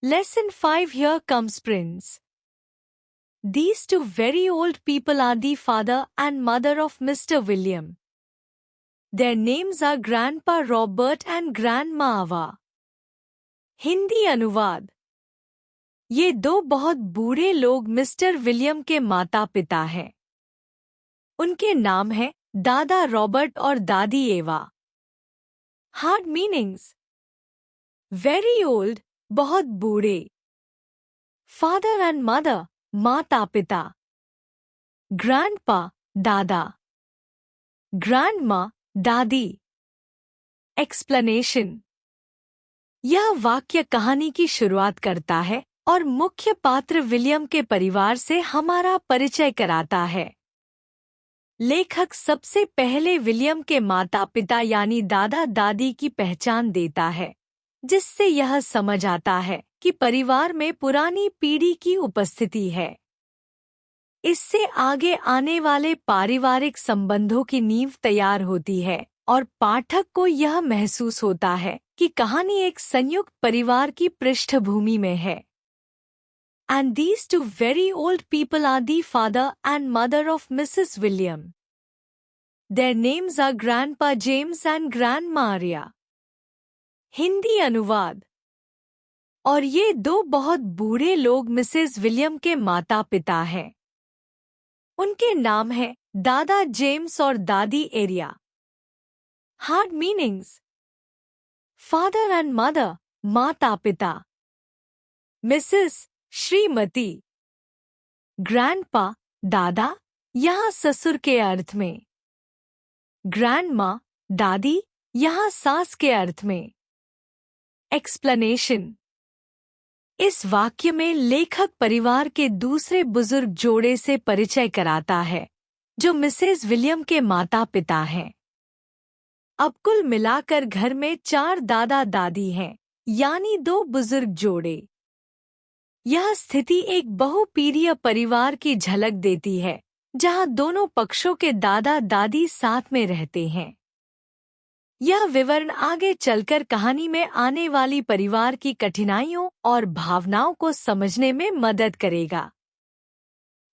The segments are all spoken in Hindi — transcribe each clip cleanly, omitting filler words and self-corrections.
Lesson 5. Here comes Prince. These two very old people are the father and mother of Mr. William. Their names are Grandpa Robert and Grandma Ava. Hindi अनुवाद। ये दो बहुत बूढ़े लोग मिस्टर विलियम के माता पिता हैं। उनके नाम हैं दादा रॉबर्ट और दादी एवा। Hard meanings. वेरी ओल्ड, बहुत बूढ़े। फादर एंड मदर, माता पिता। ग्रैंडपा, दादा। ग्रैंडमा, दादी। एक्सप्लेनेशन। यह वाक्य कहानी की शुरुआत करता है और मुख्य पात्र विलियम के परिवार से हमारा परिचय कराता है। लेखक सबसे पहले विलियम के माता पिता यानी दादा दादी की पहचान देता है, जिससे यह समझ आता है कि परिवार में पुरानी पीढ़ी की उपस्थिति है। इससे आगे आने वाले पारिवारिक संबंधों की नींव तैयार होती है और पाठक को यह महसूस होता है कि कहानी एक संयुक्त परिवार की पृष्ठभूमि में है। And these two very old people are the father and mother of Mrs. William. Their names are Grandpa James and Grandma Maria. Hindi अनुवाद। और ये दो बहुत बूढ़े लोग मिसेस विलियम के माता पिता हैं। उनके नाम हैं दादा जेम्स और दादी area. Hard meanings. Father and mother, माता पिता। मिसेस, श्रीमती। ग्रैंडपा, दादा, यहाँ ससुर के अर्थ में। ग्रैंडमा, दादी, यहाँ सास के अर्थ में। एक्सप्लेनेशन। इस वाक्य में लेखक परिवार के दूसरे बुजुर्ग जोड़े से परिचय कराता है, जो मिसेस विलियम के माता पिता हैं। अब कुल मिलाकर घर में 4 दादा दादी हैं, यानी 2 बुजुर्ग जोड़े। यह स्थिति एक बहुपीढ़ीय परिवार की झलक देती है, जहां दोनों पक्षों के दादा दादी साथ में रहते हैं। यह विवरण आगे चलकर कहानी में आने वाली परिवार की कठिनाइयों और भावनाओं को समझने में मदद करेगा।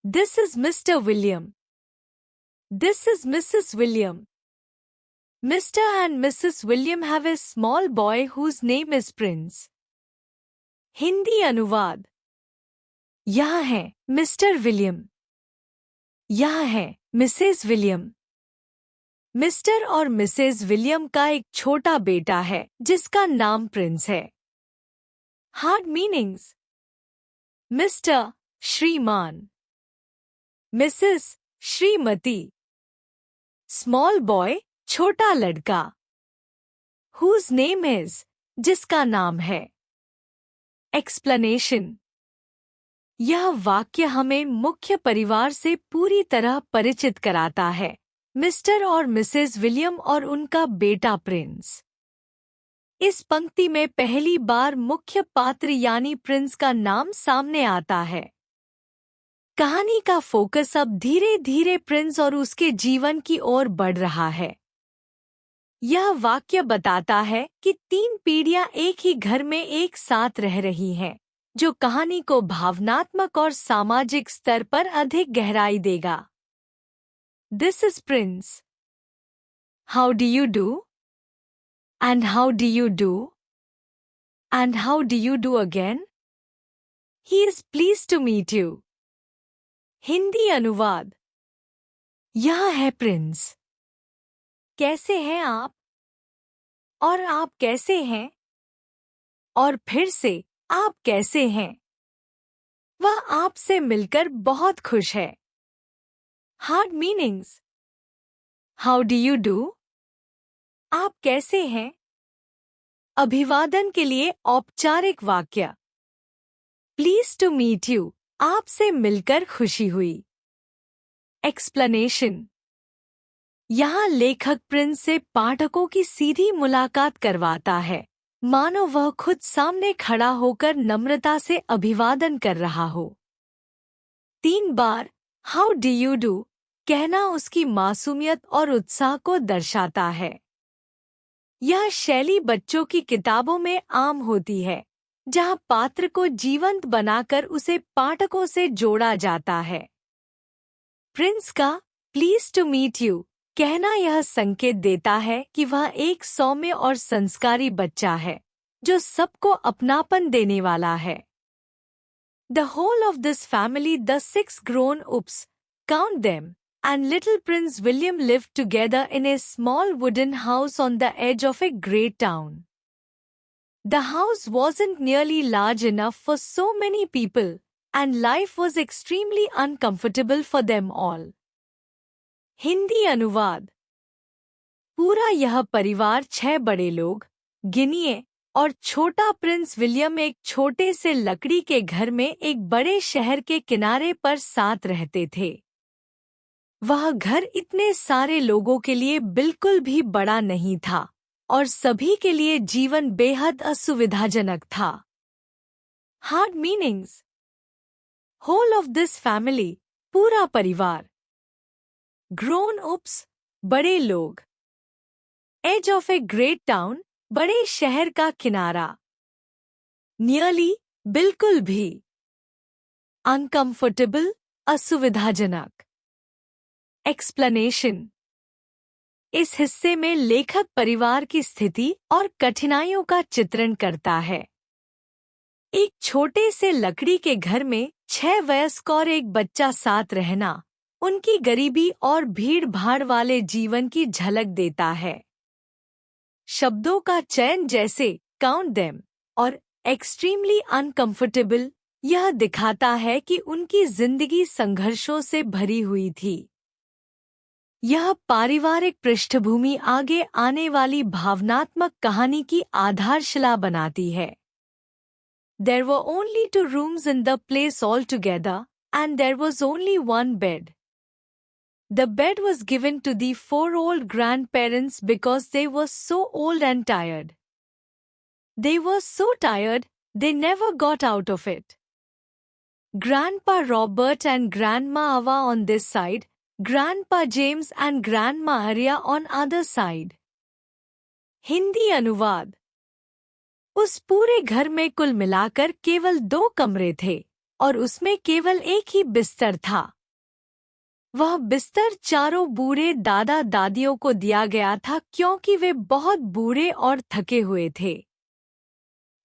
This is Mr. William. This is Mrs. William. Mr. and Mrs. William have a small boy whose name is Prince. Hindi अनुवाद। यह है मिस्टर विलियम। यह है मिसेस विलियम। मिस्टर और मिसेस विलियम का एक छोटा बेटा है जिसका नाम प्रिंस है। Hard meanings. मिस्टर, श्रीमान। मिसेस, श्रीमती। स्मॉल बॉय, छोटा लड़का। हुज नेम इज, जिसका नाम है। एक्सप्लेनेशन। यह वाक्य हमें मुख्य परिवार से पूरी तरह परिचित कराता है, मिस्टर और मिसेस विलियम और उनका बेटा प्रिंस। इस पंक्ति में पहली बार मुख्य पात्र यानी प्रिंस का नाम सामने आता है। कहानी का फोकस अब धीरे धीरे प्रिंस और उसके जीवन की ओर बढ़ रहा है। यह वाक्य बताता है कि 3 पीढ़ियां एक ही घर में एक साथ रह रही हैं, जो कहानी को भावनात्मक और सामाजिक स्तर पर अधिक गहराई देगा। This is Prince. How do you do? And how do you do? And how do you do again? He is pleased to meet you. Hindi अनुवाद। यह है प्रिंस। कैसे हैं आप? और आप कैसे हैं? और फिर से, आप कैसे हैं? वह आपसे मिलकर बहुत खुश है। Hard meanings. How do you do? आप कैसे हैं? अभिवादन के लिए औपचारिक वाक्य। प्लीज टू मीट यू, आपसे मिलकर खुशी हुई। एक्सप्लेनेशन। यहाँ लेखक प्रिंस से पाठकों की सीधी मुलाकात करवाता है, मानो वह खुद सामने खड़ा होकर नम्रता से अभिवादन कर रहा हो। 3 बार हाउ डू यू डू कहना उसकी मासूमियत और उत्साह को दर्शाता है। यह शैली बच्चों की किताबों में आम होती है, जहां पात्र को जीवंत बनाकर उसे पाठकों से जोड़ा जाता है। प्रिंस का प्लीज टू मीट यू कहना यह संकेत देता है कि वह एक सौम्य और संस्कारी बच्चा है जो सबको अपनापन देने वाला है। The whole of this family, the 6 grown-ups, count them, and little Prince William lived together in a small wooden house on the edge of a great town. The house wasn't nearly large enough for so many people, and life was extremely uncomfortable for them all. Hindi अनुवाद। पूरा यह परिवार 6 बड़े लोग, गिनिए, और छोटा प्रिंस विलियम एक छोटे से लकड़ी के घर में एक बड़े शहर के किनारे पर साथ रहते थे। वह घर इतने सारे लोगों के लिए बिल्कुल भी बड़ा नहीं था और सभी के लिए जीवन बेहद असुविधाजनक था। Hard meanings. Whole of this family, पूरा परिवार। ग्रोन उप्स, बड़े लोग। Edge of a great town, बड़े शहर का किनारा। नियरली, बिल्कुल भी। अनकंफर्टेबल, असुविधाजनक। एक्सप्लेनेशन। इस हिस्से में लेखक परिवार की स्थिति और कठिनाइयों का चित्रण करता है। एक छोटे से लकड़ी के घर में 6 वयस्क और एक बच्चा साथ रहना उनकी गरीबी और भीड़-भाड़ वाले जीवन की झलक देता है। शब्दों का चयन जैसे काउंट देम और एक्सट्रीमली अनकंफर्टेबल यह दिखाता है कि उनकी जिंदगी संघर्षों से भरी हुई थी। यह पारिवारिक पृष्ठभूमि आगे आने वाली भावनात्मक कहानी की आधारशिला बनाती है। There were only 2 rooms in the place altogether, and there was only 1 bed. The bed was given to the 4 old grandparents because they were so old and tired. They were so tired, they never got out of it. Grandpa Robert and Grandma Ava on this side, Grandpa James and Grandma Arya on other side. Hindi अनुवाद। उस पूरे घर में कुल मिलाकर केवल 2 कमरे थे और उसमें केवल एक ही बिस्तर था। वह बिस्तर चारों बूढ़े दादा दादियों को दिया गया था क्योंकि वे बहुत बूढ़े और थके हुए थे।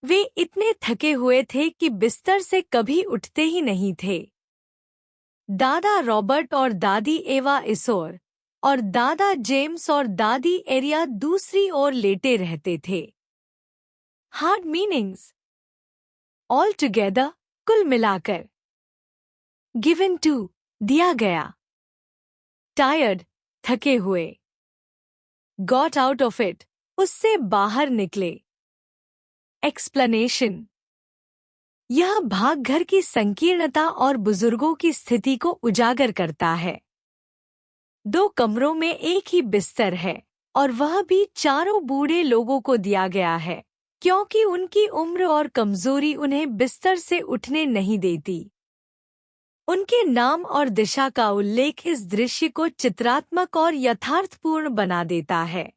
वे इतने थके हुए थे कि बिस्तर से कभी उठते ही नहीं थे। दादा रॉबर्ट और दादी एवा इसोर और दादा जेम्स और दादी एरिया दूसरी ओर लेटे रहते थे। Hard meanings. ऑल टुगेदर, कुल मिलाकर। गिवन टू, दिया गया। टायर्ड, थके हुए। गॉट आउट ऑफ इट, उससे बाहर निकले। एक्सप्लेनेशन। यह भाग घर की संकीर्णता और बुजुर्गों की स्थिति को उजागर करता है। 2 कमरों में एक ही बिस्तर है और वह भी चारों बूढ़े लोगों को दिया गया है क्योंकि उनकी उम्र और कमजोरी उन्हें बिस्तर से उठने नहीं देती। उनके नाम और दिशा का उल्लेख इस दृश्य को चित्रात्मक और यथार्थपूर्ण बना देता है।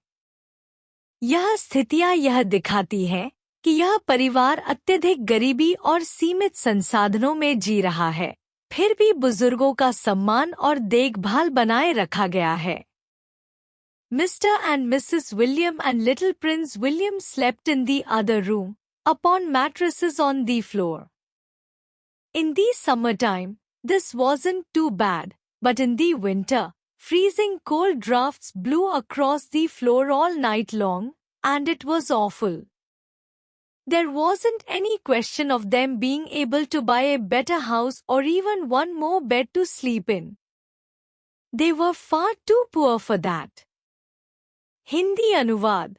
यह स्थितियां यह दिखाती हैं कि यह परिवार अत्यधिक गरीबी और सीमित संसाधनों में जी रहा है, फिर भी बुजुर्गों का सम्मान और देखभाल बनाए रखा गया है। Mr. and Mrs. William and little Prince William slept in the other room, upon mattresses on the floor. In the summertime, this wasn't too bad, but in the winter, freezing cold drafts blew across the floor all night long, and it was awful. There wasn't any question of them being able to buy a better house or even one more bed to sleep in. They were far too poor for that. Hindi अनुवाद।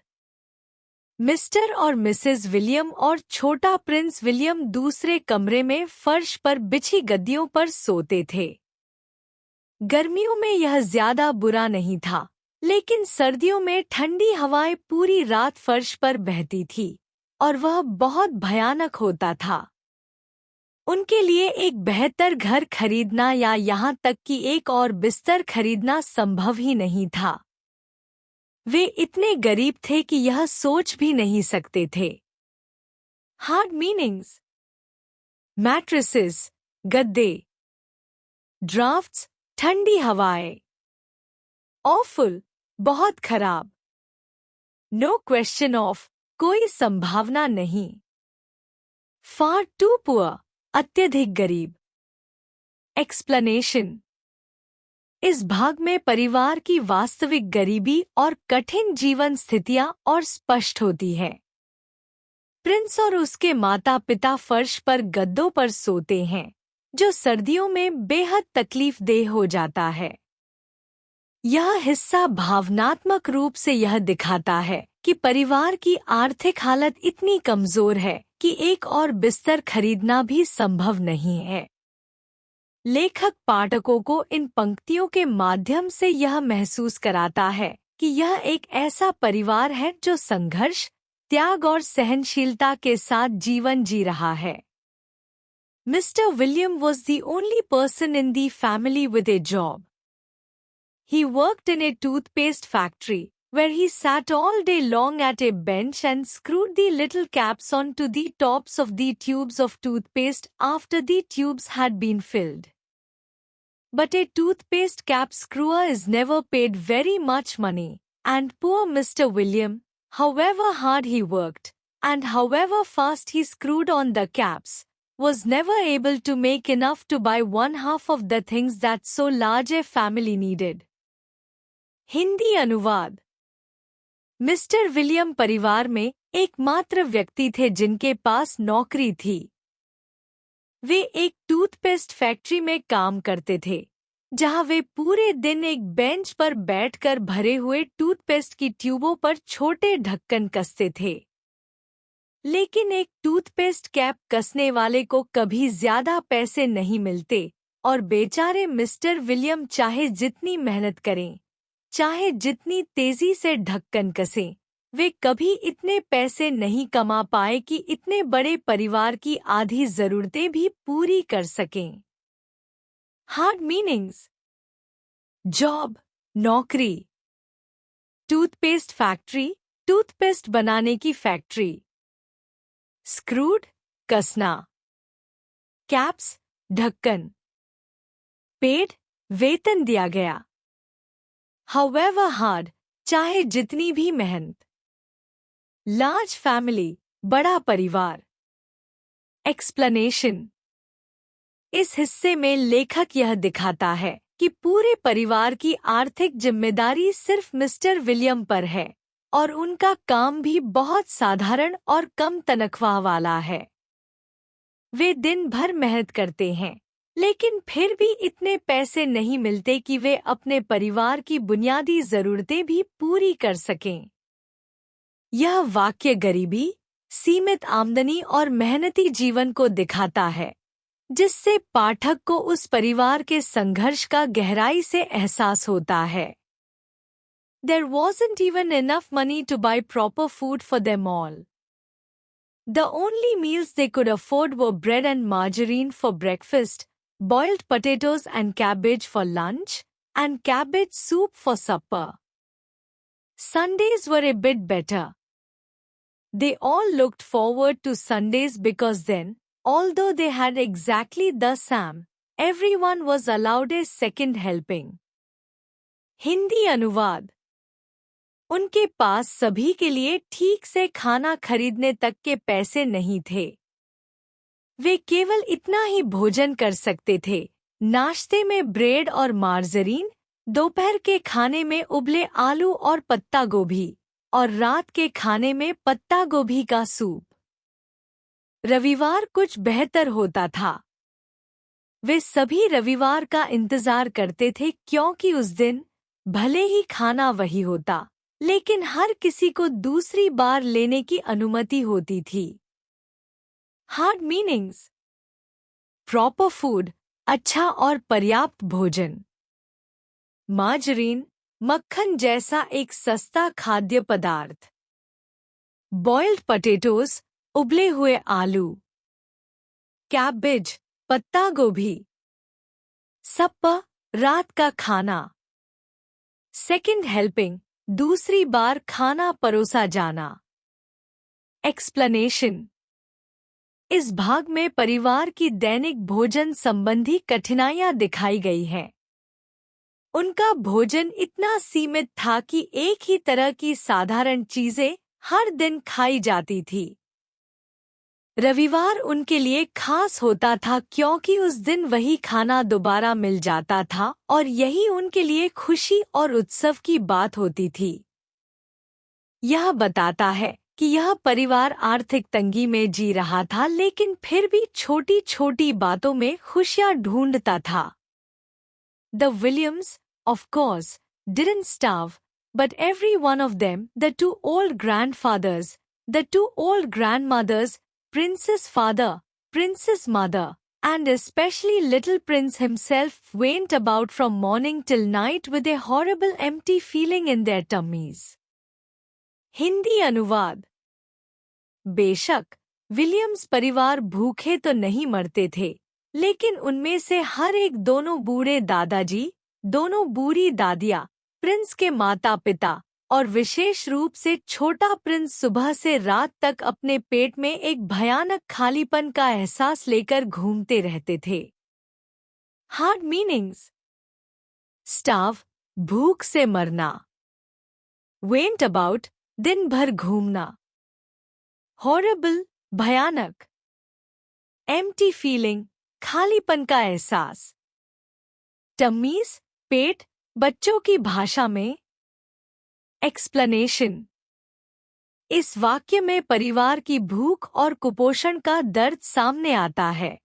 मिस्टर और मिसेस विलियम और छोटा प्रिंस विलियम दूसरे कमरे में फर्श पर बिछी गद्दियों पर सोते थे। गर्मियों में यह ज्यादा बुरा नहीं था, लेकिन सर्दियों में ठंडी हवाएं पूरी रात फर्श पर बहती थी और वह बहुत भयानक होता था। उनके लिए एक बेहतर घर खरीदना या यहाँ तक कि एक और बिस्तर खरीदना संभव ही नहीं था। वे इतने गरीब थे कि यह सोच भी नहीं सकते थे। Hard meanings. मैट्रेसेस, गद्दे। ड्राफ्ट्स, ठंडी हवाएं। ऑफुल, बहुत खराब। नो क्वेश्चन ऑफ, कोई संभावना नहीं। फार टू पुअर, अत्यधिक गरीब। एक्सप्लेनेशन। इस भाग में परिवार की वास्तविक गरीबी और कठिन जीवन स्थितियां और स्पष्ट होती है। प्रिंस और उसके माता पिता फर्श पर गद्दों पर सोते हैं, जो सर्दियों में बेहद तकलीफदेह हो जाता है। यह हिस्सा भावनात्मक रूप से यह दिखाता है कि परिवार की आर्थिक हालत इतनी कमजोर है कि एक और बिस्तर खरीदना भी संभव नहीं है। लेखक पाठकों को इन पंक्तियों के माध्यम से यह महसूस कराता है कि यह एक ऐसा परिवार है जो संघर्ष, त्याग और सहनशीलता के साथ जीवन जी रहा है। Mister William was the only person in the family with a job. He worked in a toothpaste factory, where he sat all day long at a bench and screwed the little caps onto the tops of the tubes of toothpaste after the tubes had been filled. But a toothpaste cap screwer is never paid very much money, and poor Mr. William, however hard he worked, and however fast he screwed on the caps, was never able to make enough to buy one half of the things that so large a family needed. Hindi अनुवाद। मिस्टर विलियम परिवार में एकमात्र व्यक्ति थे जिनके पास नौकरी थी। वे एक टूथपेस्ट फैक्ट्री में काम करते थे, जहां वे पूरे दिन एक बेंच पर बैठकर भरे हुए टूथपेस्ट की ट्यूबों पर छोटे ढक्कन कसते थे। लेकिन एक टूथपेस्ट कैप कसने वाले को कभी ज्यादा पैसे नहीं मिलते और बेचारे मिस्टर विलियम चाहे जितनी मेहनत करें, चाहे जितनी तेजी से ढक्कन कसें, वे कभी इतने पैसे नहीं कमा पाए कि इतने बड़े परिवार की आधी जरूरतें भी पूरी कर सकें। Hard meanings. जॉब, नौकरी। टूथपेस्ट फैक्ट्री, टूथपेस्ट बनाने की फैक्ट्री। स्क्रूड, कसना। कैप्स, ढक्कन। पेड, वेतन दिया गया। However hard, चाहे जितनी भी मेहनत। लार्ज फैमिली, बड़ा परिवार। एक्सप्लेनेशन। इस हिस्से में लेखक यह दिखाता है कि पूरे परिवार की आर्थिक जिम्मेदारी सिर्फ मिस्टर विलियम पर है और उनका काम भी बहुत साधारण और कम तनख्वाह वाला है। वे दिन भर मेहनत करते हैं, लेकिन फिर भी इतने पैसे नहीं मिलते कि वे अपने परिवार की बुनियादी जरूरतें भी पूरी कर सकें। यह वाक्य गरीबी, सीमित आमदनी और मेहनती जीवन को दिखाता है, जिससे पाठक को उस परिवार के संघर्ष का गहराई से एहसास होता है। There wasn't even enough money to buy proper food for them all. The only meals they could afford were bread and margarine for breakfast, boiled potatoes and cabbage for lunch, and cabbage soup for supper. Sundays were a bit better. They all looked forward to Sundays because then, although they had exactly the same, everyone was allowed a second helping. Hindi अनुवाद। उनके पास सभी के लिए ठीक से खाना खरीदने तक के पैसे नहीं थे। वे केवल इतना ही भोजन कर सकते थे, नाश्ते में ब्रेड और मार्जरीन, दोपहर के खाने में उबले आलू और पत्ता गोभी, और रात के खाने में पत्ता गोभी का सूप। रविवार कुछ बेहतर होता था। वे सभी रविवार का इंतजार करते थे क्योंकि उस दिन भले ही खाना वही होता, लेकिन हर किसी को दूसरी बार लेने की अनुमति होती थी। Hard meanings. प्रॉपर फूड, अच्छा और पर्याप्त भोजन। मार्जरीन, मक्खन जैसा एक सस्ता खाद्य पदार्थ। बॉइल्ड पोटैटोज, उबले हुए आलू। कैबेज, पत्ता गोभी। सप्पर, रात का खाना। सेकंड हेल्पिंग, दूसरी बार खाना परोसा जाना। एक्सप्लेनेशन। इस भाग में परिवार की दैनिक भोजन संबंधी कठिनाइयां दिखाई गई हैं। उनका भोजन इतना सीमित था कि एक ही तरह की साधारण चीजें हर दिन खाई जाती थी। रविवार उनके लिए खास होता था क्योंकि उस दिन वही खाना दोबारा मिल जाता था और यही उनके लिए खुशी और उत्सव की बात होती थी। यह बताता है कि यह परिवार आर्थिक तंगी में जी रहा था, लेकिन फिर भी छोटी छोटी बातों में खुशियां ढूंढता था। The Williams, of course, didn't starve, but every one of them, the two old grandfathers, the two old grandmothers, Prince's father, Prince's mother, and especially little Prince himself went about from morning till night with a horrible empty feeling in their tummies. Hindi अनुवाद। बेशक विलियम्स परिवार भूखे तो नहीं मरते थे, लेकिन उनमें से हर एक, दोनों बूढ़े दादाजी, दोनों बूढ़ी दादियाँ, प्रिंस के माता पिता और विशेष रूप से छोटा प्रिंस सुबह से रात तक अपने पेट में एक भयानक खालीपन का एहसास लेकर घूमते रहते थे। Hard meanings. स्टार्व, भूख से मरना। वेंट अबाउट, दिन भर घूमना। हॉरेबल, भयानक। एम्प्टी फीलिंग, खालीपन का एहसास। टमीज, पेट, बच्चों की भाषा में। एक्सप्लेनेशन। इस वाक्य में परिवार की भूख और कुपोषण का दर्द सामने आता है।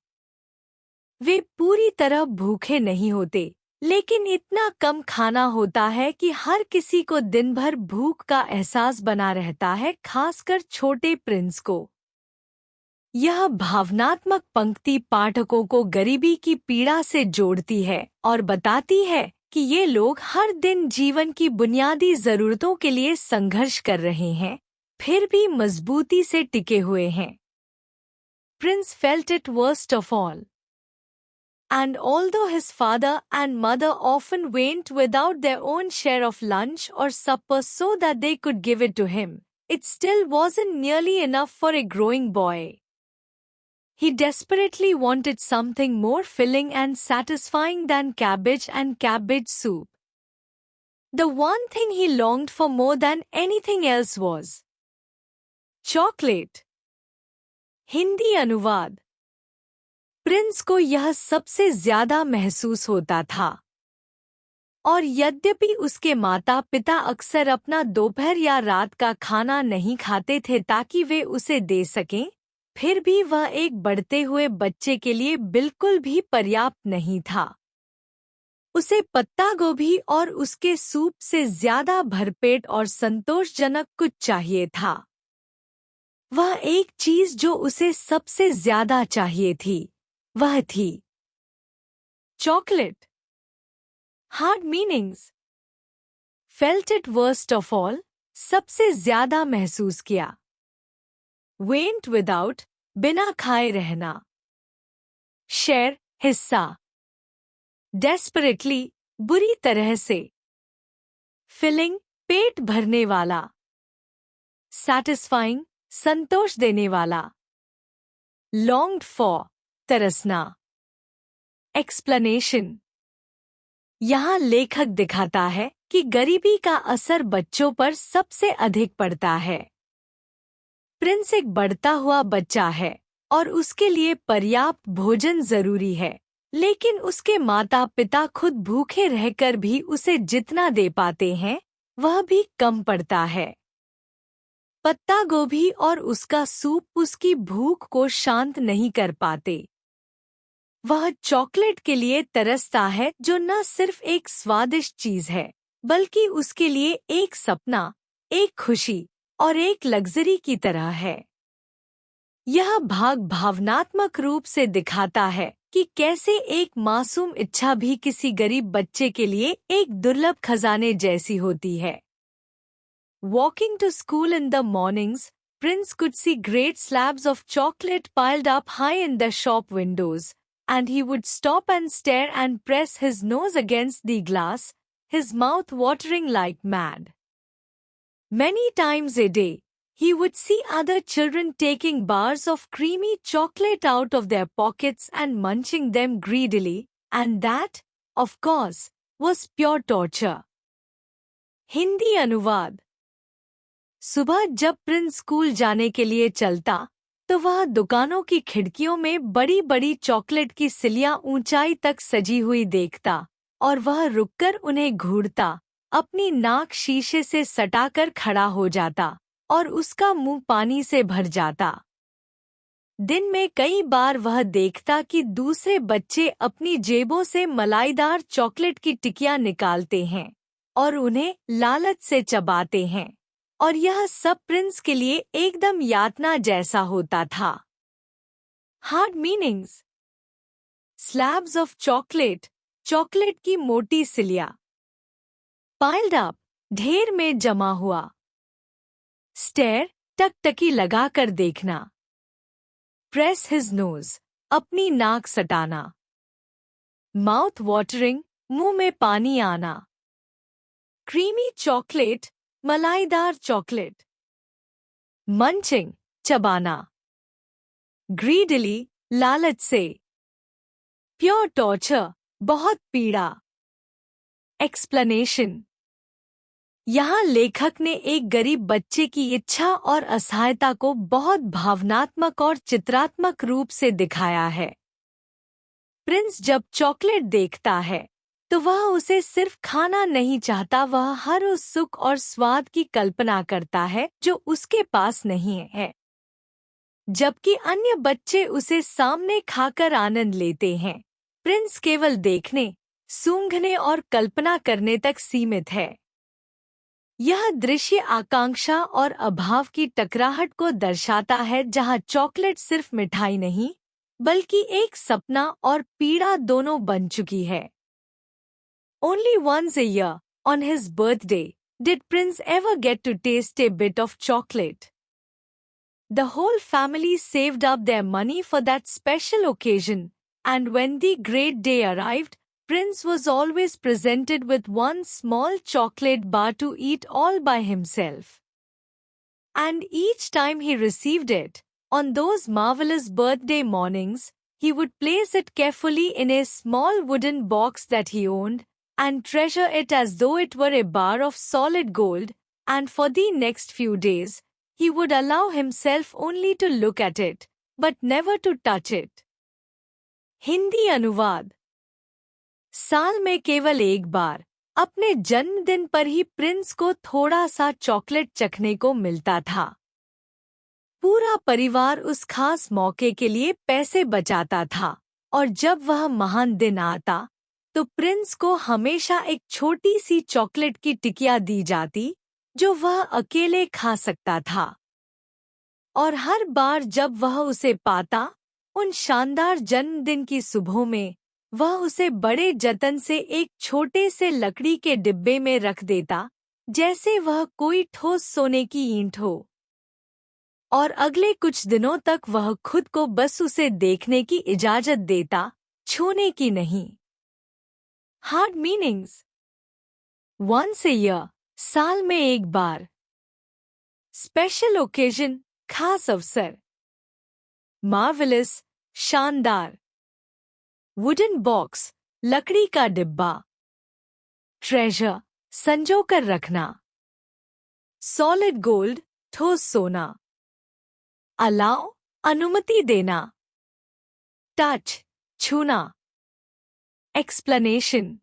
वे पूरी तरह भूखे नहीं होते, लेकिन इतना कम खाना होता है कि हर किसी को दिन भर भूख का एहसास बना रहता है, खासकर छोटे प्रिंस को। यह भावनात्मक पंक्ति पाठकों को गरीबी की पीड़ा से जोड़ती है और बताती है कि ये लोग हर दिन जीवन की बुनियादी जरूरतों के लिए संघर्ष कर रहे हैं, फिर भी मजबूती से टिके हुए हैं। Prince felt it worst of all. And although his father and mother often went without their own share of lunch or supper so that they could give it to him, it still wasn't nearly enough for a growing boy. He desperately wanted something more filling and satisfying than cabbage and cabbage soup. The one thing he longed for more than anything else was chocolate. Hindi अनुवाद। प्रिंस को यह सबसे ज्यादा महसूस होता था, और यद्यपि उसके माता पिता अक्सर अपना दोपहर या रात का खाना नहीं खाते थे ताकि वे उसे दे सकें, फिर भी वह एक बढ़ते हुए बच्चे के लिए बिल्कुल भी पर्याप्त नहीं था। उसे पत्ता गोभी और उसके सूप से ज्यादा भरपेट और संतोषजनक कुछ चाहिए था। वह एक चीज जो उसे सबसे ज्यादा चाहिए थी, वह थी chocolate. Hard meanings. Felt it worst of all, सबसे ज्यादा महसूस किया। वेंट विदाउट, बिना खाए रहना। शेयर, हिस्सा। डेस्परेटली, बुरी तरह से। फिलिंग, पेट भरने वाला। सैटिस्फाइंग, संतोष देने वाला। लॉन्ग्ड फॉर, तरसना। एक्सप्लेनेशन। यहाँ लेखक दिखाता है कि गरीबी का असर बच्चों पर सबसे अधिक पड़ता है। प्रिंस एक बढ़ता हुआ बच्चा है और उसके लिए पर्याप्त भोजन जरूरी है, लेकिन उसके माता पिता खुद भूखे रहकर भी उसे जितना दे पाते हैं वह भी कम पड़ता है। पत्ता गोभी और उसका सूप उसकी भूख को शांत नहीं कर पाते। वह चॉकलेट के लिए तरसता है जो न सिर्फ एक स्वादिष्ट चीज है, बल्कि उसके लिए एक सपना, एक खुशी और एक लग्जरी की तरह है। यह भाग भावनात्मक रूप से दिखाता है कि कैसे एक मासूम इच्छा भी किसी गरीब बच्चे के लिए एक दुर्लभ खजाने जैसी होती है। Walking to school in the mornings, Prince could see great slabs of chocolate piled up high in the shop windows, and he would stop and stare and press his nose against the glass, his mouth watering like mad. Many times a day, He would see other children taking bars of creamy chocolate out of their pockets and munching them greedily, and that, of course, was pure torture. Hindi अनुवाद। सुबह जब प्रिंस स्कूल जाने के लिए चलता तो वह दुकानों की खिड़कियों में बड़ी बड़ी चॉकलेट की सिलियां ऊंचाई तक सजी हुई देखता और वह रुककर उन्हें घूरता, अपनी नाक शीशे से सटाकर खड़ा हो जाता और उसका मुंह पानी से भर जाता। दिन में कई बार वह देखता कि दूसरे बच्चे अपनी जेबों से मलाईदार चॉकलेट की टिकियां निकालते हैं और उन्हें लालच से चबाते हैं, और यह सब प्रिंस के लिए एकदम यातना जैसा होता था। Hard meanings. Slabs of chocolate, chocolate की मोटी सिलिया। पाइल्ड अप, ढेर में जमा हुआ। स्टेयर, टकटकी लगाकर देखना। प्रेस हिज नोज, अपनी नाक सटाना। माउथ वाटरिंग, मुंह में पानी आना। क्रीमी चॉकलेट, मलाईदार चॉकलेट। मंचिंग, चबाना। ग्रीडली, लालच से। प्योर टॉर्चर, बहुत पीड़ा। एक्सप्लेनेशन। यहाँ लेखक ने एक गरीब बच्चे की इच्छा और असहायता को बहुत भावनात्मक और चित्रात्मक रूप से दिखाया है। प्रिंस जब चॉकलेट देखता है तो वह उसे सिर्फ खाना नहीं चाहता, वह हर उस सुख और स्वाद की कल्पना करता है जो उसके पास नहीं है, जबकि अन्य बच्चे उसे सामने खाकर आनंद लेते हैं। प्रिंस केवल देखने, सूंघने और कल्पना करने तक सीमित है। यह दृश्य आकांक्षा और अभाव की टकराहट को दर्शाता है, जहां चॉकलेट सिर्फ मिठाई नहीं बल्कि एक सपना और पीड़ा दोनों बन चुकी है। Only once a year, on his birthday, did Prince ever get to taste a bit of chocolate. The whole family saved up their money for that special occasion, and when the great day arrived, Prince was always presented with one small chocolate bar to eat all by himself. And each time he received it, on those marvelous birthday mornings, he would place it carefully in a small wooden box that he owned, and treasure it as though it were a bar of solid gold, and for the next few days, he would allow himself only to look at it, but never to touch it. Hindi अनुवाद। साल में केवल एक बार, अपने जन्मदिन पर ही प्रिंस को थोड़ा सा चॉकलेट चखने को मिलता था। पूरा परिवार उस खास मौके के लिए पैसे बचाता था, और जब वह महान दिन आता तो प्रिंस को हमेशा एक छोटी सी चॉकलेट की टिकिया दी जाती जो वह अकेले खा सकता था। और हर बार जब वह उसे पाता, उन शानदार जन्मदिन की सुबह में, वह उसे बड़े जतन से एक छोटे से लकड़ी के डिब्बे में रख देता, जैसे वह कोई ठोस सोने की ईंट हो। और अगले कुछ दिनों तक वह खुद को बस उसे देखने की इजाजत देता, छूने की नहीं। Hard meanings. Once a year, साल में एक बार। स्पेशल ओकेजन, खास अवसर। मार्वेलस, शानदार। वुडन बॉक्स, लकड़ी का डिब्बा। ट्रेजर, संजोकर रखना। सॉलिड गोल्ड, ठोस सोना। अलाउ, अनुमति देना। टच, छूना। एक्सप्लेनेशन।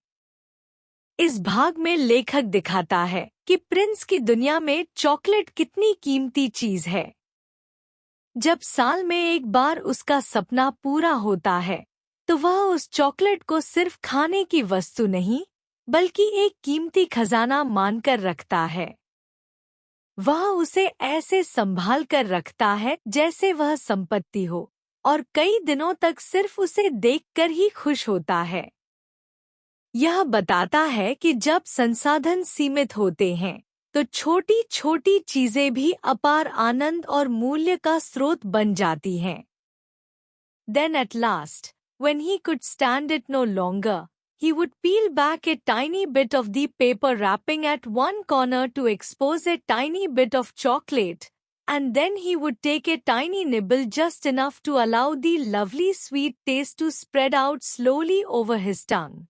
इस भाग में लेखक दिखाता है कि प्रिंस की दुनिया में चॉकलेट कितनी कीमती चीज है। जब साल में एक बार उसका सपना पूरा होता है तो वह उस चॉकलेट को सिर्फ खाने की वस्तु नहीं बल्कि एक कीमती खजाना मानकर रखता है। वह उसे ऐसे संभाल कर रखता है जैसे वह संपत्ति हो, और कई दिनों तक सिर्फ उसे देखकर ही खुश होता है। यह बताता है कि जब संसाधन सीमित होते हैं तो छोटी छोटी चीजें भी अपार आनंद और मूल्य का स्रोत बन जाती हैं। Then at last, when he could stand it no longer, he would peel back a tiny bit of the paper wrapping at one corner to expose a tiny bit of chocolate, and then he would take a tiny nibble, just enough to allow the lovely sweet taste to spread out slowly over his tongue.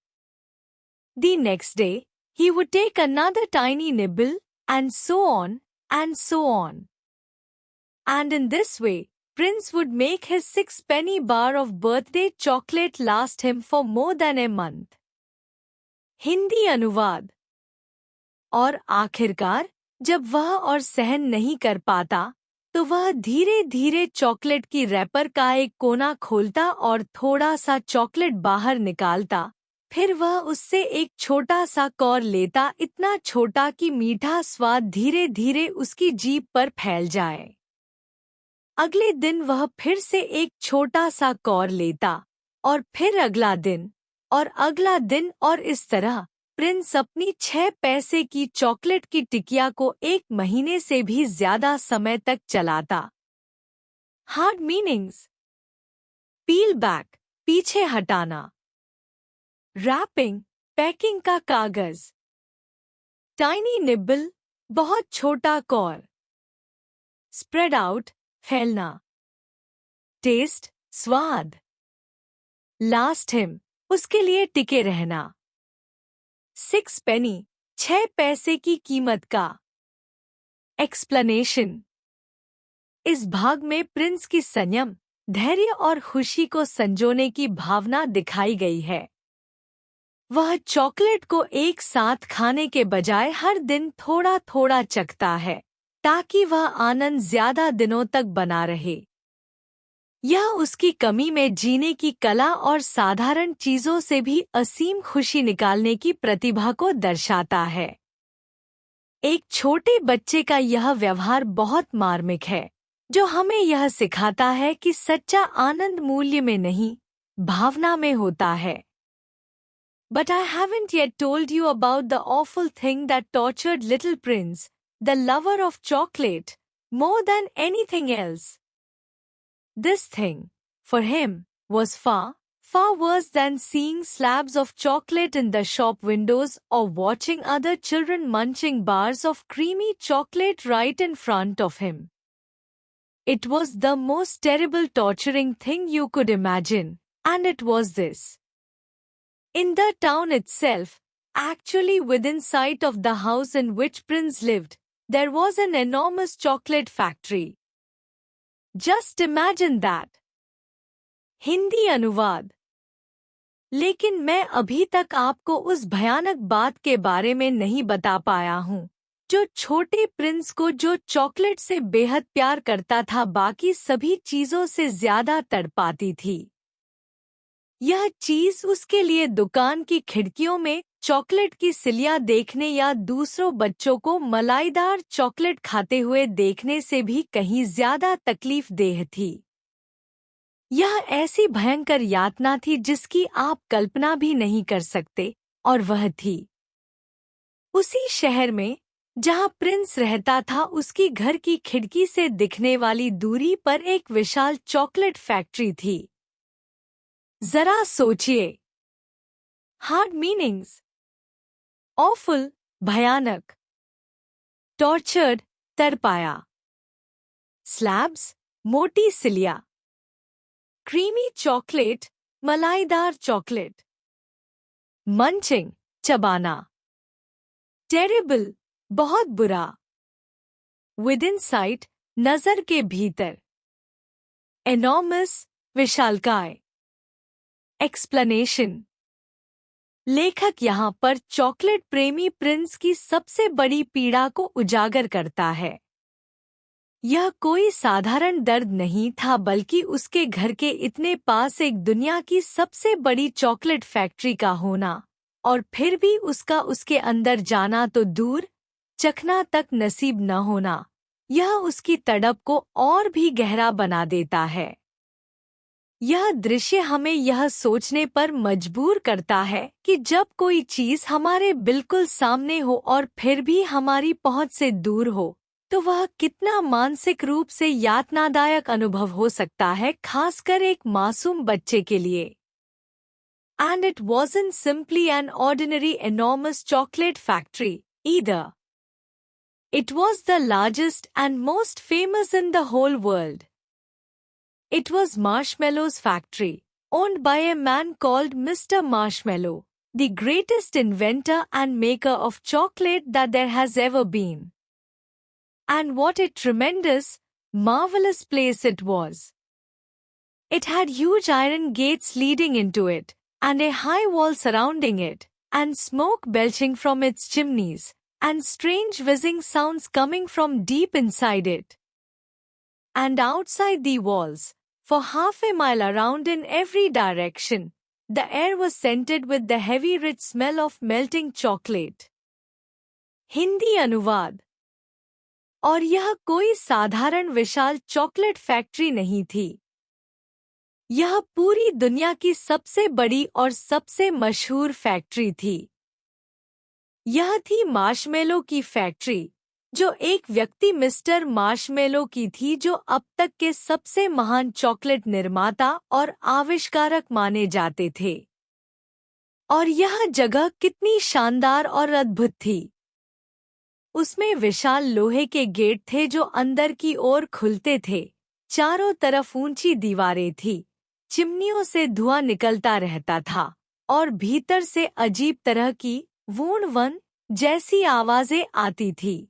The next day, he would take another tiny nibble, and so on, and so on. And in this way, Prince would make his 6-penny bar of birthday chocolate last him for more than a month. Hindi अनुवाद। और आखिरकार जब वह और सहन नहीं कर पाता तो वह धीरे धीरे चॉकलेट की रैपर का एक कोना खोलता और थोड़ा सा चॉकलेट बाहर निकालता। फिर वह उससे एक छोटा सा कौर लेता, इतना छोटा कि मीठा स्वाद धीरे धीरे उसकी जीभ पर फैल जाए। अगले दिन वह फिर से एक छोटा सा कौर लेता और फिर अगला दिन और अगला दिन, और इस तरह प्रिंस अपनी 6 पैसे की चॉकलेट की टिकिया को 1 महीने से भी ज्यादा समय तक चलाता। Hard meanings. पील बैक, पीछे हटाना। रैपिंग, पैकिंग का कागज। टाइनी निबल, बहुत छोटा कौर। स्प्रेड आउट, फैलना। टेस्ट, स्वाद। लास्ट हिम, उसके लिए टिके रहना। 6 पेनी, 6 पैसे की कीमत का। एक्सप्लेनेशन। इस भाग में प्रिंस की संयम, धैर्य और खुशी को संजोने की भावना दिखाई गई है। वह चॉकलेट को एक साथ खाने के बजाय हर दिन थोड़ा थोड़ा चखता है ताकि वह आनंद ज्यादा दिनों तक बना रहे। यह उसकी कमी में जीने की कला और साधारण चीजों से भी असीम खुशी निकालने की प्रतिभा को दर्शाता है। एक छोटे बच्चे का यह व्यवहार बहुत मार्मिक है, जो हमें यह सिखाता है कि सच्चा आनंद मूल्य में नहीं, भावना में होता है। But I haven't yet told you about the awful thing that tortured little Prince, the lover of chocolate, more than anything else. This thing, for him, was far, far worse than seeing slabs of chocolate in the shop windows or watching other children munching bars of creamy chocolate right in front of him. It was the most terrible, torturing thing you could imagine, and it was this. In the town itself, actually within sight of the house in which Prince lived, there was an enormous chocolate factory. Just imagine that. Hindi अनुवाद। लेकिन मैं अभी तक आपको उस भयानक बात के बारे में नहीं बता पाया हूँ, जो छोटे प्रिंस को, जो चॉकलेट से बेहद प्यार करता था, बाकी सभी चीजों से ज्यादा तड़पाती थी। यह चीज उसके लिए दुकान की खिड़कियों में चॉकलेट की सिलियां देखने या दूसरों बच्चों को मलाईदार चॉकलेट खाते हुए देखने से भी कहीं ज्यादा तकलीफदेह थी। यह ऐसी भयंकर यातना थी जिसकी आप कल्पना भी नहीं कर सकते, और वह थी उसी शहर में जहां प्रिंस रहता था। उसकी घर की खिड़की से दिखने वाली दूरी पर एक विशाल चॉकलेट फैक्ट्री थी। जरा सोचिए। Hard meanings. ऑफुल, भयानक। टॉर्चर्ड, तड़पाया। स्लैब्स, मोटी सिलिया। क्रीमी चॉकलेट, मलाईदार चॉकलेट। मंचिंग, चबाना। टेरिबल, बहुत बुरा। विदिन साइट, नजर के भीतर। एनॉर्मस, विशालकाय। एक्सप्लेनेशन। लेखक यहाँ पर चॉकलेट प्रेमी प्रिंस की सबसे बड़ी पीड़ा को उजागर करता है। यह कोई साधारण दर्द नहीं था, बल्कि उसके घर के इतने पास एक दुनिया की सबसे बड़ी चॉकलेट फैक्ट्री का होना, और फिर भी उसका उसके अंदर जाना तो दूर, चखना तक नसीब न होना। यह उसकी तड़प को और भी गहरा बना देता है। यह दृश्य हमें यह सोचने पर मजबूर करता है कि जब कोई चीज हमारे बिल्कुल सामने हो और फिर भी हमारी पहुंच से दूर हो, तो वह कितना मानसिक रूप से यातनादायक अनुभव हो सकता है, खासकर एक मासूम बच्चे के लिए। And it wasn't simply an ordinary enormous chocolate factory, either. It was the largest and most famous in the whole world. It was Marshmallow's factory, owned by a man called Mr. Marshmallow, the greatest inventor and maker of chocolate that there has ever been. And what a tremendous, marvelous place it was. It had huge iron gates leading into it, and a high wall surrounding it, and smoke belching from its chimneys, and strange whizzing sounds coming from deep inside it. And outside the walls, for half a mile around in every direction, the air was scented with the heavy rich smell of melting chocolate. Hindi अनुवाद। और यह कोई साधारण विशाल चॉकलेट फैक्ट्री नहीं थी। यह पूरी दुनिया की सबसे बड़ी और सबसे मशहूर फैक्ट्री थी। यह थी मार्शमेलो की फैक्ट्री, जो एक व्यक्ति मिस्टर मार्शमेलो की थी, जो अब तक के सबसे महान चॉकलेट निर्माता और आविष्कारक माने जाते थे। और यह जगह कितनी शानदार और अद्भुत थी। उसमें विशाल लोहे के गेट थे जो अंदर की ओर खुलते थे। चारों तरफ ऊंची दीवारें थी, चिमनियों से धुआं निकलता रहता था और भीतर से अजीब तरह की वून जैसी आवाजें आती थी।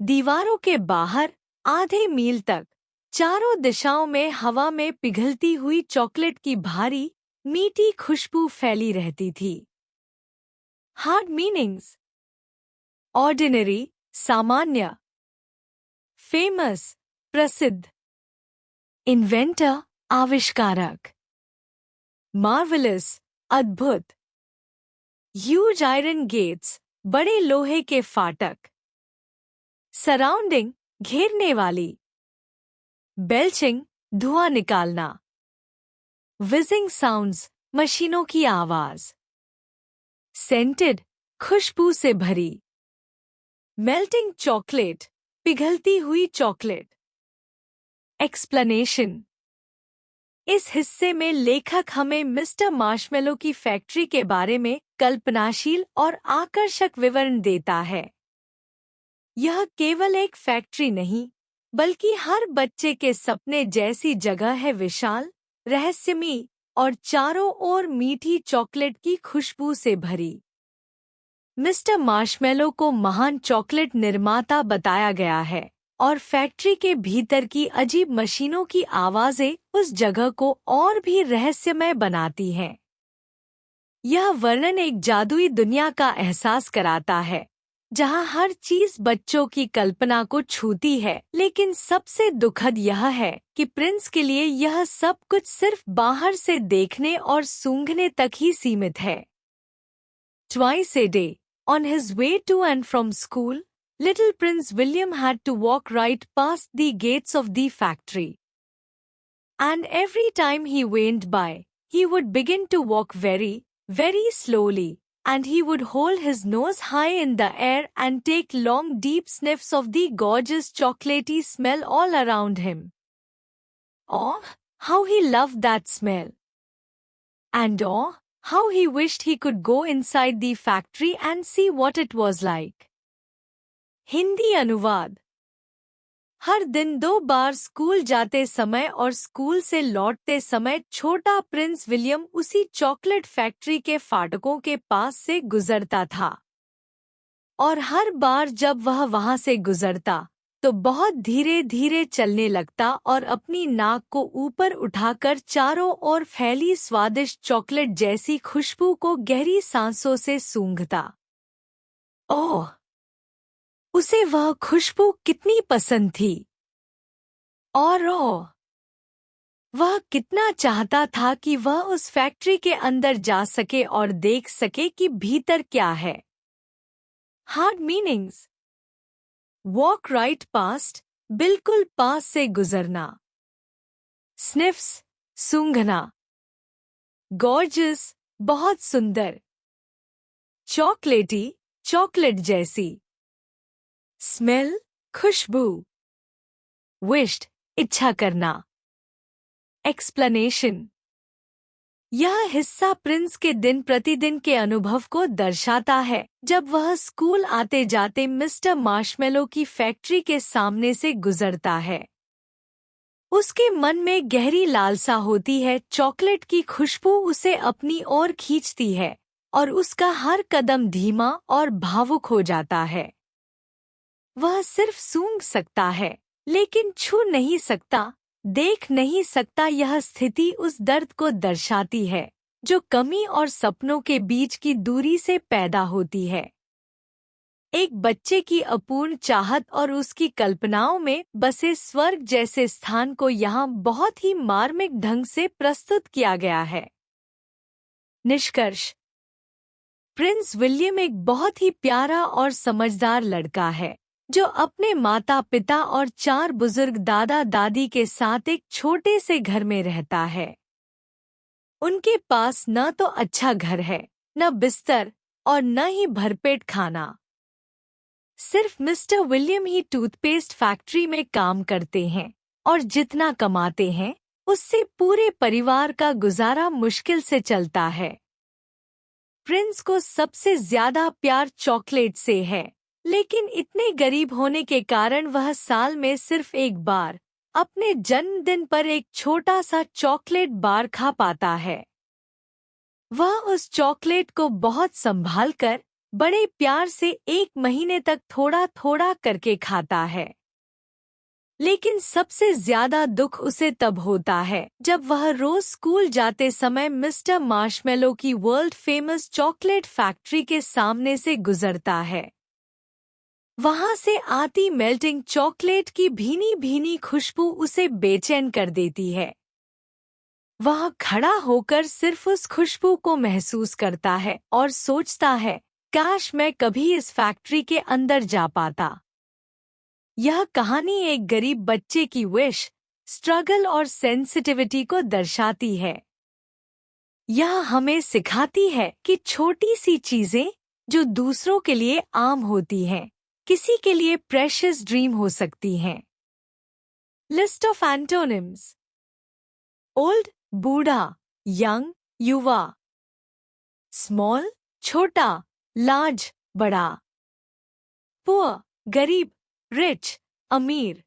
दीवारों के बाहर आधे मील तक चारों दिशाओं में हवा में पिघलती हुई चॉकलेट की भारी मीठी खुशबू फैली रहती थी। Hard meanings. ऑर्डिनरी सामान्य, फेमस प्रसिद्ध, इन्वेंटर आविष्कारक, मार्वेलस अद्भुत, ह्यूज आयरन गेट्स बड़े लोहे के फाटक, सराउंडिंग घेरने वाली, बेल्चिंग धुआं निकालना, विजिंग साउंड्स मशीनों की आवाज, सेंटेड खुशबू से भरी, मेल्टिंग चॉकलेट पिघलती हुई चॉकलेट। एक्सप्लेनेशन। इस हिस्से में लेखक हमें मिस्टर मार्शमेलो की फैक्ट्री के बारे में कल्पनाशील और आकर्षक विवरण देता है। यह केवल एक फैक्ट्री नहीं, बल्कि हर बच्चे के सपने जैसी जगह है, विशाल, रहस्यमयी और चारों ओर मीठी चॉकलेट की खुशबू से भरी। मिस्टर मार्शमेलो को महान चॉकलेट निर्माता बताया गया है, और फैक्ट्री के भीतर की अजीब मशीनों की आवाजें उस जगह को और भी रहस्यमय बनाती हैं। यह वर्णन एक जादुई दुनिया का एहसास कराता है, जहां हर चीज बच्चों की कल्पना को छूती है, लेकिन सबसे दुखद यह है कि प्रिंस के लिए यह सब कुछ सिर्फ बाहर से देखने और सूंघने तक ही सीमित है। Twice a day, on his way to and from school, little Prince William had to walk right past the gates of the factory. And every time he went by, he would begin to walk very, very slowly, and he would hold his nose high in the air and take long deep sniffs of the gorgeous chocolatey smell all around him. Oh, how he loved that smell! And oh, how he wished he could go inside the factory and see what it was like. Hindi अनुवाद। हर दिन 2 बार स्कूल जाते समय और स्कूल से लौटते समय छोटा प्रिंस विलियम उसी चॉकलेट फैक्ट्री के फाटकों के पास से गुजरता था। और हर बार जब वह वहां से गुजरता तो बहुत धीरे धीरे चलने लगता और अपनी नाक को ऊपर उठाकर चारों ओर फैली स्वादिष्ट चॉकलेट जैसी खुशबू को गहरी सांसों से सूंघता। ओह, उसे वह खुशबू कितनी पसंद थी। और ओह, वह कितना चाहता था कि वह उस फैक्ट्री के अंदर जा सके और देख सके कि भीतर क्या है। Hard meanings. Walk right past, बिल्कुल पास से गुजरना। स्निफ्स, सूंघना। गॉर्जियस, बहुत सुंदर। चॉकलेटी, चॉकलेट जैसी। स्मेल, खुशबू। विश्ड, इच्छा करना। एक्सप्लेनेशन। यह हिस्सा प्रिंस के दिन प्रतिदिन के अनुभव को दर्शाता है, जब वह स्कूल आते जाते मिस्टर मार्शमेलो की फैक्ट्री के सामने से गुजरता है। उसके मन में गहरी लालसा होती है, चॉकलेट की खुशबू उसे अपनी ओर खींचती है और उसका हर कदम धीमा और भावुक हो जाता है। वह सिर्फ सूंघ सकता है, लेकिन छू नहीं सकता, देख नहीं सकता। यह स्थिति उस दर्द को दर्शाती है जो कमी और सपनों के बीच की दूरी से पैदा होती है। एक बच्चे की अपूर्ण चाहत और उसकी कल्पनाओं में बसे स्वर्ग जैसे स्थान को यहाँ बहुत ही मार्मिक ढंग से प्रस्तुत किया गया है। निष्कर्ष: प्रिंस विलियम एक बहुत ही प्यारा और समझदार लड़का है, जो अपने माता पिता और 4 बुजुर्ग दादा दादी के साथ एक छोटे से घर में रहता है। उनके पास न तो अच्छा घर है, न बिस्तर और न ही भरपेट खाना। सिर्फ मिस्टर विलियम ही टूथपेस्ट फैक्ट्री में काम करते हैं और जितना कमाते हैं उससे पूरे परिवार का गुजारा मुश्किल से चलता है। प्रिंस को सबसे ज्यादा प्यार चॉकलेट से है, लेकिन इतने गरीब होने के कारण वह साल में सिर्फ एक बार अपने जन्मदिन पर एक छोटा सा चॉकलेट बार खा पाता है। वह उस चॉकलेट को बहुत संभाल कर बड़े प्यार से 1 महीने तक थोड़ा थोड़ा करके खाता है। लेकिन सबसे ज्यादा दुख उसे तब होता है जब वह रोज स्कूल जाते समय मिस्टर मार्शमेलो की वर्ल्ड फेमस चॉकलेट फैक्ट्री के सामने से गुजरता है। वहां से आती मेल्टिंग चॉकलेट की भीनी भीनी खुशबू उसे बेचैन कर देती है। वह खड़ा होकर सिर्फ उस खुशबू को महसूस करता है और सोचता है, काश मैं कभी इस फैक्ट्री के अंदर जा पाता। यह कहानी एक गरीब बच्चे की विश, स्ट्रगल और सेंसिटिविटी को दर्शाती है। यह हमें सिखाती है कि छोटी सी चीजें जो दूसरों के लिए आम होती हैं, किसी के लिए प्रेशियस ड्रीम हो सकती हैं। लिस्ट ऑफ एंटोनिम्स: ओल्ड बूढ़ा, यंग युवा, स्मॉल छोटा, लार्ज बड़ा, पुअर गरीब, रिच अमीर,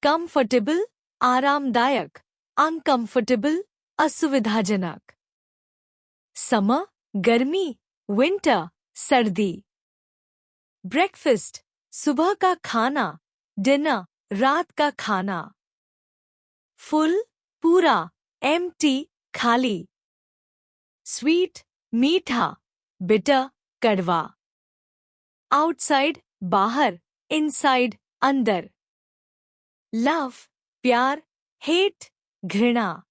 कंफर्टेबल आरामदायक, अनकंफर्टेबल असुविधाजनक, समर गर्मी, विंटर सर्दी, ब्रेकफास्ट सुबह का खाना, डिनर रात का खाना, फुल पूरा, एम्प्टी खाली, स्वीट मीठा, बिटर कड़वा, आउटसाइड बाहर, इनसाइड अंदर, लव प्यार, हेट घृणा।